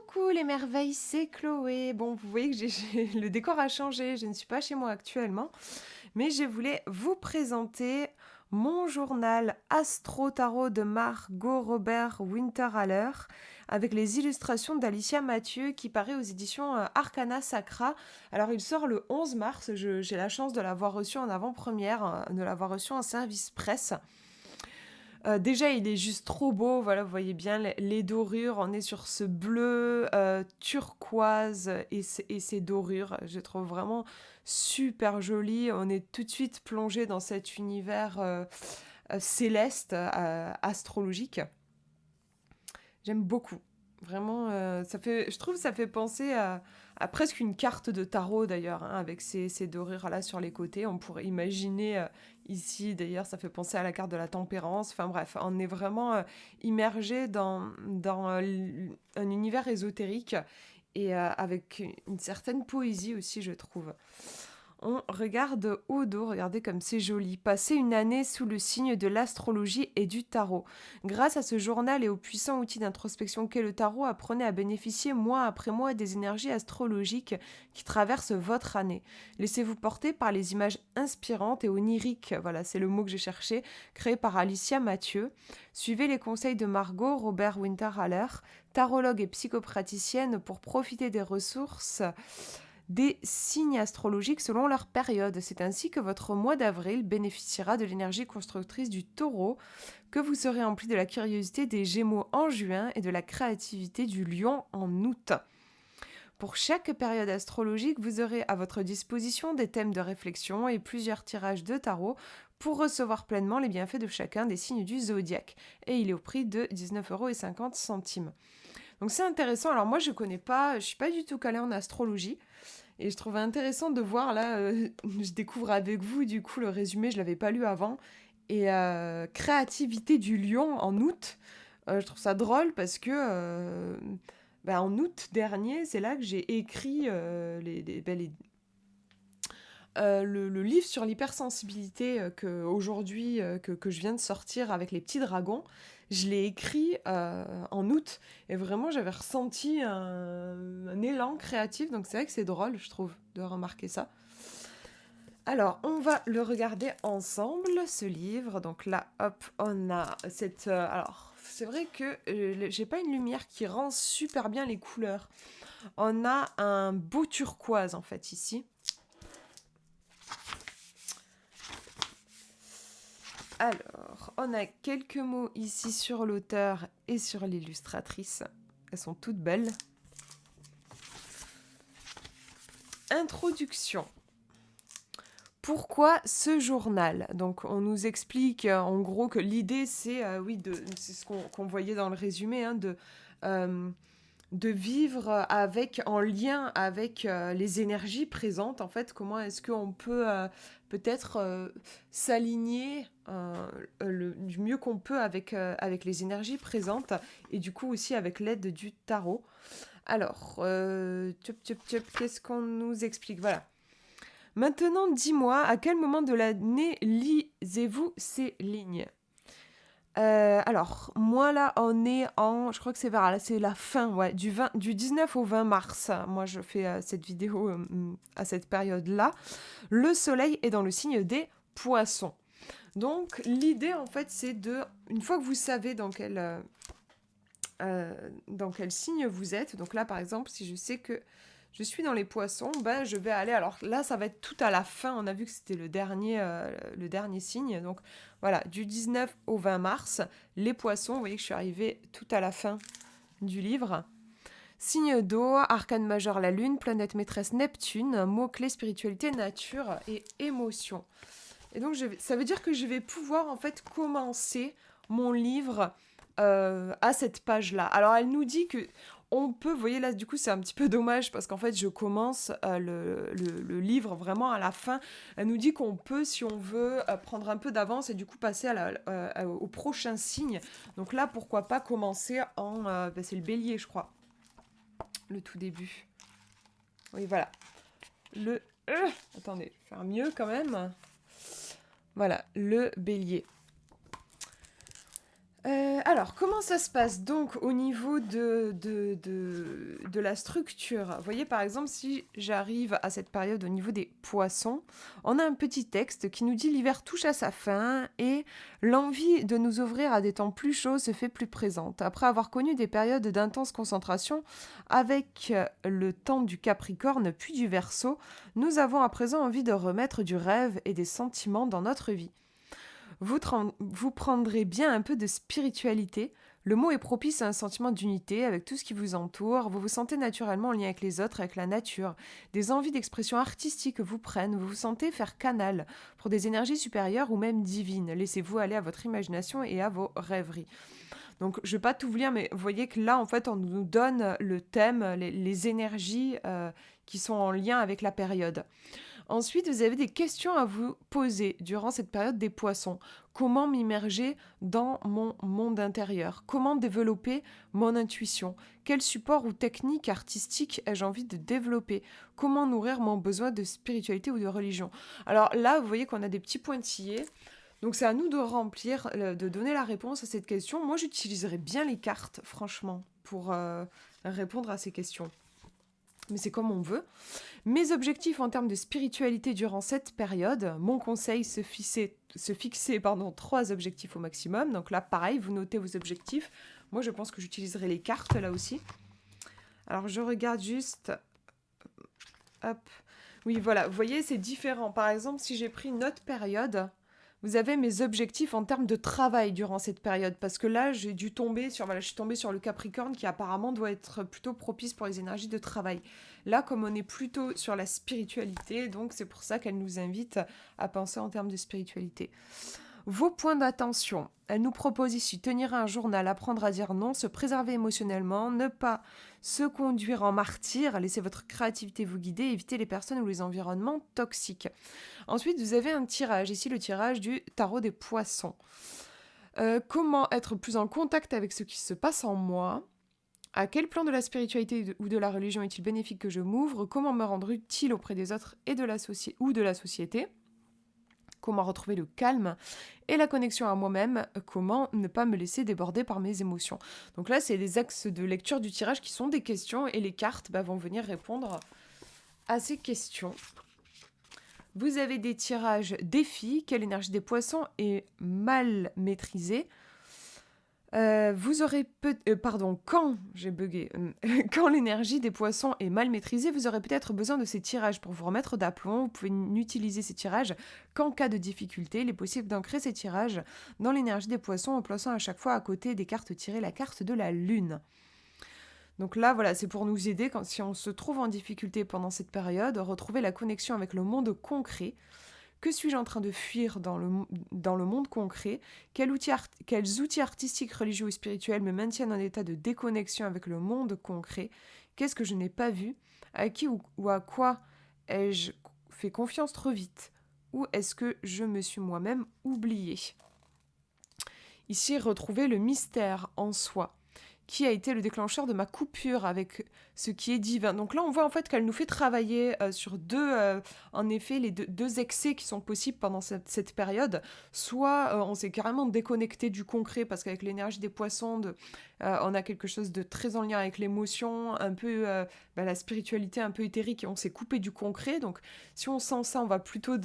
Coucou les merveilles, c'est Chloé. Bon, vous voyez que le décor a changé, je ne suis pas chez moi actuellement, mais je voulais vous présenter mon journal Astro Tarot de Margot Robert Winterhaller avec les illustrations d'Alicia Mathieu qui paraît aux éditions Arcana Sacra. Alors il sort le 11 mars, j'ai la chance de l'avoir reçu en avant-première, de l'avoir reçu en service presse. Déjà, il est juste trop beau. Voilà, vous voyez bien les dorures. On est sur ce bleu turquoise et ces dorures. Je trouve vraiment super joli. On est tout de suite plongé dans cet univers céleste, astrologique. J'aime beaucoup. Vraiment, je trouve que ça fait penser à presque une carte de tarot d'ailleurs, hein, avec ces dorures-là sur les côtés. On pourrait imaginer ici, d'ailleurs, ça fait penser à la carte de la tempérance. Enfin bref, on est vraiment immergé dans un univers ésotérique et avec une certaine poésie aussi, je trouve. On regarde au dos, regardez comme c'est joli. Passer une année sous le signe de l'astrologie et du tarot. Grâce à ce journal et au puissant outil d'introspection qu'est le tarot, apprenez à bénéficier mois après mois des énergies astrologiques qui traversent votre année. Laissez-vous porter par les images inspirantes et oniriques, voilà, c'est le mot que j'ai cherché, créées par Alicia Mathieu. Suivez les conseils de Margot Robert Winterhaller, tarologue et psychopraticienne, pour profiter des ressources des signes astrologiques selon leur période. C'est ainsi que votre mois d'avril bénéficiera de l'énergie constructrice du taureau, que vous serez empli de la curiosité des gémeaux en juin et de la créativité du lion en août. Pour chaque période astrologique, vous aurez à votre disposition des thèmes de réflexion et plusieurs tirages de tarot pour recevoir pleinement les bienfaits de chacun des signes du zodiaque. Et il est au prix de 19,50 €. Donc c'est intéressant. Alors moi je connais pas, je suis pas du tout calée en astrologie. Et je trouve intéressant de voir là, je découvre avec vous du coup le résumé, je l'avais pas lu avant. Et créativité du lion en août, je trouve ça drôle parce que en août dernier, c'est là que j'ai écrit le livre sur l'hypersensibilité que je viens de sortir avec les petits dragons. Je l'ai écrit en août et vraiment j'avais ressenti un élan créatif, donc c'est vrai que c'est drôle, je trouve, de remarquer ça. Alors, on va le regarder ensemble, ce livre. Donc là, hop, on a cette... alors, c'est vrai que j'ai pas une lumière qui rend super bien les couleurs. On a un beau turquoise, en fait, ici. Alors, on a quelques mots ici sur l'auteur et sur l'illustratrice. Elles sont toutes belles. Introduction. Pourquoi ce journal? Donc, on nous explique en gros que l'idée, c'est c'est ce qu'on voyait dans le résumé, hein, de vivre en lien avec les énergies présentes. En fait, comment est-ce qu'on peut peut-être s'aligner du mieux qu'on peut avec les énergies présentes et du coup aussi avec l'aide du tarot. Alors, qu'est-ce qu'on nous explique? Voilà. Maintenant, dis-moi, à quel moment de l'année lisez-vous ces lignes? Alors, moi là, on est je crois que c'est la fin, ouais, du 19 au 20 mars. Moi, je fais cette vidéo à cette période-là. Le soleil est dans le signe des poissons. Donc, l'idée, en fait, c'est une fois que vous savez dans quel signe vous êtes, donc là, par exemple, si je sais que je suis dans les poissons, ben je vais aller... Alors là, ça va être tout à la fin. On a vu que c'était le dernier signe. Donc voilà, du 19 au 20 mars, les poissons. Vous voyez que je suis arrivée tout à la fin du livre. Signe d'eau, arcane majeur la lune, planète maîtresse Neptune, mots-clés spiritualité, nature et émotion. Et donc ça veut dire que je vais pouvoir en fait commencer mon livre à cette page-là. Alors elle nous dit que on peut, vous voyez là, du coup c'est un petit peu dommage parce qu'en fait je commence le livre vraiment à la fin. Elle nous dit qu'on peut, si on veut, prendre un peu d'avance et du coup passer au prochain signe. Donc là, pourquoi pas commencer c'est le bélier, je crois, le tout début. Oui, voilà. Attendez, je vais faire mieux quand même. Voilà, le bélier. Alors, comment ça se passe donc au niveau de la structure? Vous voyez, par exemple, si j'arrive à cette période au niveau des poissons, on a un petit texte qui nous dit l'hiver touche à sa fin et l'envie de nous ouvrir à des temps plus chauds se fait plus présente. Après avoir connu des périodes d'intense concentration avec le temps du Capricorne puis du Verseau, nous avons à présent envie de remettre du rêve et des sentiments dans notre vie. Vous prendrez bien un peu de spiritualité. Le mot est propice à un sentiment d'unité avec tout ce qui vous entoure. Vous vous sentez naturellement en lien avec les autres, avec la nature. Des envies d'expression artistique vous prennent. Vous vous sentez faire canal pour des énergies supérieures ou même divines. Laissez-vous aller à votre imagination et à vos rêveries. Donc, je ne vais pas tout vous lire, mais vous voyez que là, en fait, on nous donne le thème, les énergies qui sont en lien avec la période. Ensuite, vous avez des questions à vous poser durant cette période des poissons. Comment m'immerger dans mon monde intérieur? Comment développer mon intuition? Quel support ou technique artistique ai-je envie de développer? Comment nourrir mon besoin de spiritualité ou de religion? Alors là, vous voyez qu'on a des petits pointillés. Donc c'est à nous de remplir, de donner la réponse à cette question. Moi, j'utiliserais bien les cartes, franchement, pour répondre à ces questions. Mais c'est comme on veut. Mes objectifs en termes de spiritualité durant cette période, mon conseil, se fixer 3 objectifs au maximum. Donc là, pareil, vous notez vos objectifs. Moi, je pense que j'utiliserai les cartes là aussi. Alors, je regarde juste... Hop. Oui, voilà, vous voyez, c'est différent. Par exemple, si j'ai pris une autre période, vous avez mes objectifs en termes de travail durant cette période. Parce que là, je suis tombée sur le Capricorne qui apparemment doit être plutôt propice pour les énergies de travail. Là, comme on est plutôt sur la spiritualité, donc c'est pour ça qu'elle nous invite à penser en termes de spiritualité. Vos points d'attention. Elle nous propose ici tenir un journal, apprendre à dire non, se préserver émotionnellement, ne pas se conduire en martyr, laisser votre créativité vous guider, éviter les personnes ou les environnements toxiques. Ensuite, vous avez un tirage, ici le tirage du tarot des poissons. Comment être plus en contact avec ce qui se passe en moi? À quel plan de la spiritualité ou de la religion est-il bénéfique que je m'ouvre? Comment me rendre utile auprès des autres et de la société? Comment retrouver le calme et la connexion à moi-même? Comment ne pas me laisser déborder par mes émotions? Donc là, c'est les axes de lecture du tirage qui sont des questions et les cartes vont venir répondre à ces questions. Vous avez des tirages défis. Quelle énergie des poissons est mal maîtrisée? Quand j'ai bugué, quand l'énergie des poissons est mal maîtrisée, vous aurez peut-être besoin de ces tirages pour vous remettre d'aplomb. Vous pouvez n'utiliser ces tirages qu'en cas de difficulté. Il est possible d'ancrer ces tirages dans l'énergie des poissons en plaçant à chaque fois à côté des cartes tirées la carte de la lune. Donc là, voilà, c'est pour nous aider si on se trouve en difficulté pendant cette période, retrouver la connexion avec le monde concret. Que suis-je en train de fuir dans le monde concret? Quels outils artistiques, religieux ou spirituels me maintiennent en état de déconnexion avec le monde concret? Qu'est-ce que je n'ai pas vu? À qui ou à quoi ai-je fait confiance trop vite? Ou est-ce que je me suis moi-même oubliée? Ici, retrouver le mystère en soi. Qui a été le déclencheur de ma coupure avec ce qui est divin. Donc là, on voit en fait qu'elle nous fait travailler sur en effet, les deux excès qui sont possibles pendant cette période. Soit on s'est carrément déconnecté du concret, parce qu'avec l'énergie des poissons, on a quelque chose de très en lien avec l'émotion, un peu la spiritualité un peu éthérique, et on s'est coupé du concret. Donc si on sent ça, on va plutôt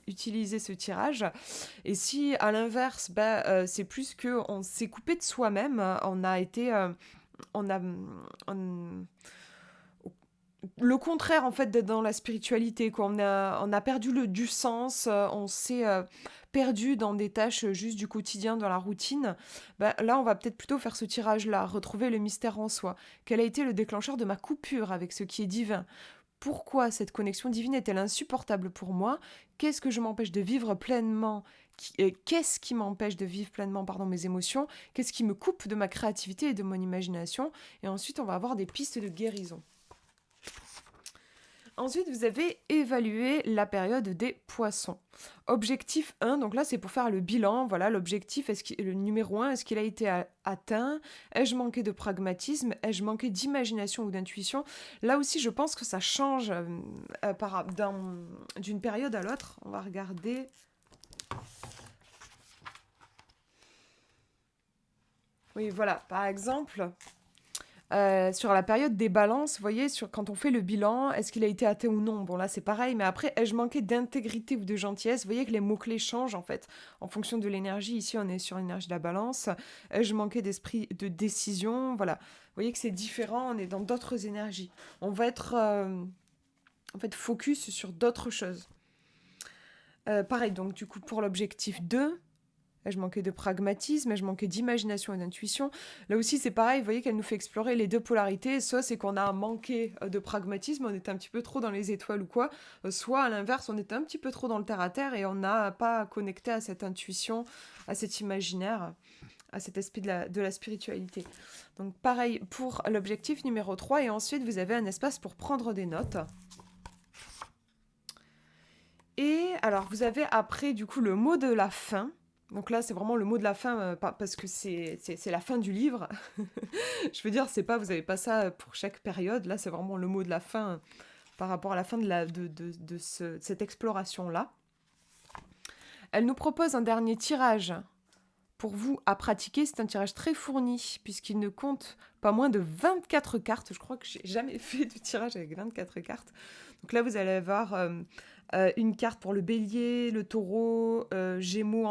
utiliser ce tirage. Et si à l'inverse, c'est plus qu'on s'est coupé de soi-même, on a été... le contraire en fait d'être dans la spiritualité, quoi. On a perdu du sens, on s'est perdu dans des tâches juste du quotidien, dans la routine. Là, on va peut-être plutôt faire ce tirage-là, retrouver le mystère en soi. Quel a été le déclencheur de ma coupure avec ce qui est divin? Pourquoi cette connexion divine est-elle insupportable pour moi? Qu'est-ce que je m'empêche de vivre pleinement? Qu'est-ce qui m'empêche de vivre pleinement mes émotions? Qu'est-ce qui me coupe de ma créativité et de mon imagination? Et ensuite, on va avoir des pistes de guérison. Ensuite, vous avez évalué la période des poissons. Objectif 1, donc là c'est pour faire le bilan. Voilà, l'objectif, le numéro 1, est-ce qu'il a été atteint? Ai-je manqué de pragmatisme? Ai-je manqué d'imagination ou d'intuition? Là aussi, je pense que ça change d'une période à l'autre. On va regarder. Oui, voilà, par exemple, sur la période des balances, vous voyez, quand on fait le bilan, est-ce qu'il a été atteint ou non? Bon, là, c'est pareil, mais après, ai-je manqué d'intégrité ou de gentillesse? Vous voyez que les mots-clés changent, en fait, en fonction de l'énergie. Ici, on est sur l'énergie de la balance. Ai-je manqué d'esprit de décision? Voilà. Vous voyez que c'est différent, on est dans d'autres énergies. On va être, en fait, focus sur d'autres choses. Pareil, donc, du coup, pour l'objectif 2, je manquais de pragmatisme, je manquais d'imagination et d'intuition. Là aussi, c'est pareil, vous voyez qu'elle nous fait explorer les deux polarités. Soit c'est qu'on a manqué de pragmatisme, on était un petit peu trop dans les étoiles ou quoi. Soit à l'inverse, on était un petit peu trop dans le terre-à-terre et on n'a pas connecté à cette intuition, à cet imaginaire, à cet aspect de la spiritualité. Donc pareil pour l'objectif numéro 3. Et ensuite, vous avez un espace pour prendre des notes. Et alors, vous avez après, du coup, le mot de la fin. Donc là, c'est vraiment le mot de la fin, parce que c'est la fin du livre. Je veux dire, c'est pas, vous n'avez pas ça pour chaque période. Là, c'est vraiment le mot de la fin par rapport à la fin de cette exploration-là. Elle nous propose un dernier tirage pour vous à pratiquer. C'est un tirage très fourni, puisqu'il ne compte pas moins de 24 cartes. Je crois que j'ai jamais fait de tirage avec 24 cartes. Donc là, vous allez avoir une carte pour le bélier, le taureau, Gémeaux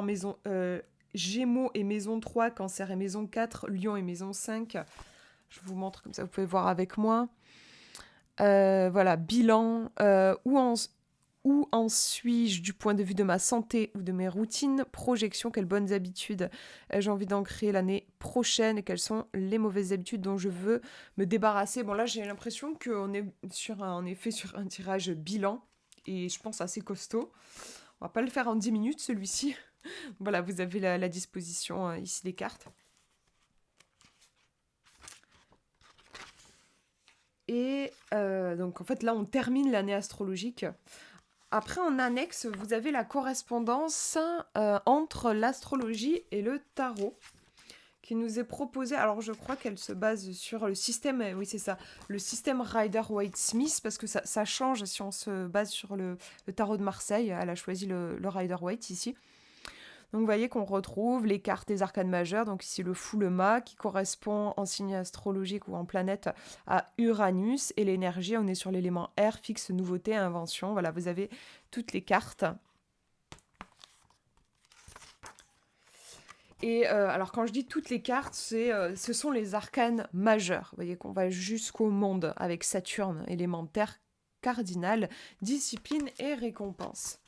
et maison 3, cancer et maison 4, lion et maison 5. Je vous montre comme ça, vous pouvez voir avec moi. Voilà, bilan, où en suis-je du point de vue de ma santé ou de mes routines? Projection, quelles bonnes habitudes j'ai envie d'en créer l'année prochaine et quelles sont les mauvaises habitudes dont je veux me débarrasser? Bon, là, j'ai l'impression qu'on est en effet sur un tirage bilan et je pense assez costaud. On va pas le faire en 10 minutes, celui-ci. Voilà, vous avez la disposition ici des cartes. Et donc, en fait, là, on termine l'année astrologique. Après, en annexe, vous avez la correspondance entre l'astrologie et le tarot qui nous est proposée. Alors, je crois qu'elle se base sur le système, oui, c'est ça, le système Rider-Waite-Smith, parce que ça change si on se base sur le tarot de Marseille. Elle a choisi le Rider-Waite ici. Donc vous voyez qu'on retrouve les cartes des arcanes majeures, donc ici le fou, le mât, qui correspond en signe astrologique ou en planète à Uranus, et l'énergie, on est sur l'élément air, fixe, nouveauté, invention. Voilà, vous avez toutes les cartes. Et alors quand je dis toutes les cartes, ce sont les arcanes majeures. Vous voyez qu'on va jusqu'au monde avec Saturne, élément terre cardinal, discipline et récompense.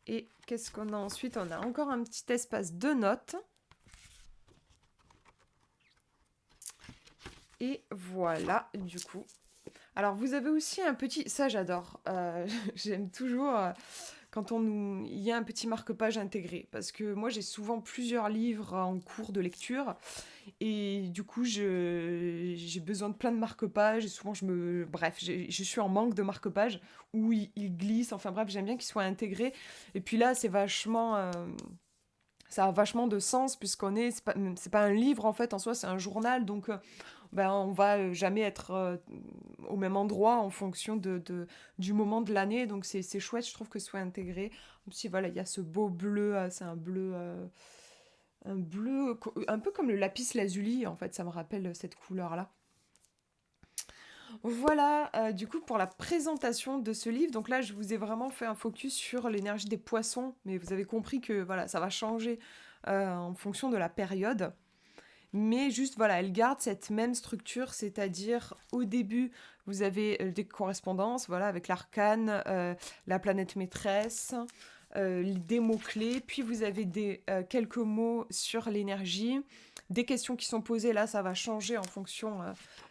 Et qu'est-ce qu'on a ensuite? On a encore un petit espace de notes. Et voilà, du coup. Alors, vous avez aussi un petit... Ça, j'adore. J'aime toujours quand il y a un petit marque-page intégré. Parce que moi, j'ai souvent plusieurs livres en cours de lecture. Et du coup, j'ai besoin de plein de marque-pages. Et souvent, bref, je suis en manque de marque-pages où ils glissent. Enfin bref, j'aime bien qu'ils soient intégrés. Et puis là, c'est vachement... ça a vachement de sens puisqu'on est... C'est pas un livre, en fait, en soi, c'est un journal. Donc... on va jamais être au même endroit en fonction du moment de l'année. Donc c'est chouette, je trouve que ce soit intégré. Si voilà, il y a ce beau bleu, c'est un bleu un peu comme le lapis lazuli, en fait, ça me rappelle cette couleur-là. Voilà, du coup, pour la présentation de ce livre, donc là, je vous ai vraiment fait un focus sur l'énergie des poissons, mais vous avez compris que voilà, ça va changer en fonction de la période. Mais juste, voilà, elle garde cette même structure, c'est-à-dire au début, vous avez des correspondances, voilà, avec l'arcane, la planète maîtresse, des mots-clés, puis vous avez quelques mots sur l'énergie, des questions qui sont posées, là, ça va changer en fonction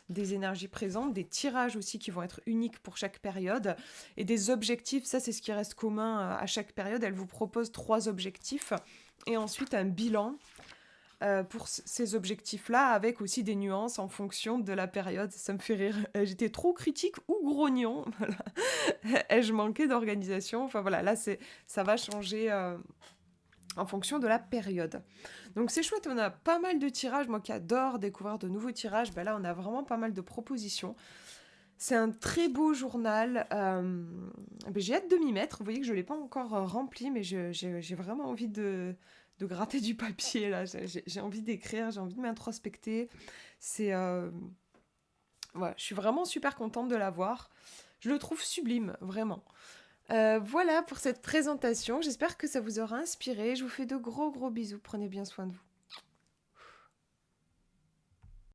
des énergies présentes, des tirages aussi qui vont être uniques pour chaque période, et des objectifs, ça c'est ce qui reste commun à chaque période, elle vous propose 3 objectifs, et ensuite un bilan pour ces objectifs-là, avec aussi des nuances en fonction de la période. Ça me fait rire. J'étais trop critique ou grognon. Voilà. Ai-je manqué d'organisation? Enfin voilà, là, ça va changer en fonction de la période. Donc c'est chouette, on a pas mal de tirages. Moi qui adore découvrir de nouveaux tirages, ben là, on a vraiment pas mal de propositions. C'est un très beau journal. J'ai hâte de m'y mettre. Vous voyez que je ne l'ai pas encore rempli, mais j'ai vraiment envie de de gratter du papier, là. J'ai envie d'écrire, j'ai envie de m'introspecter. C'est... Voilà, je suis vraiment super contente de l'avoir. Je le trouve sublime, vraiment. Voilà pour cette présentation. J'espère que ça vous aura inspiré. Je vous fais de gros bisous. Prenez bien soin de vous.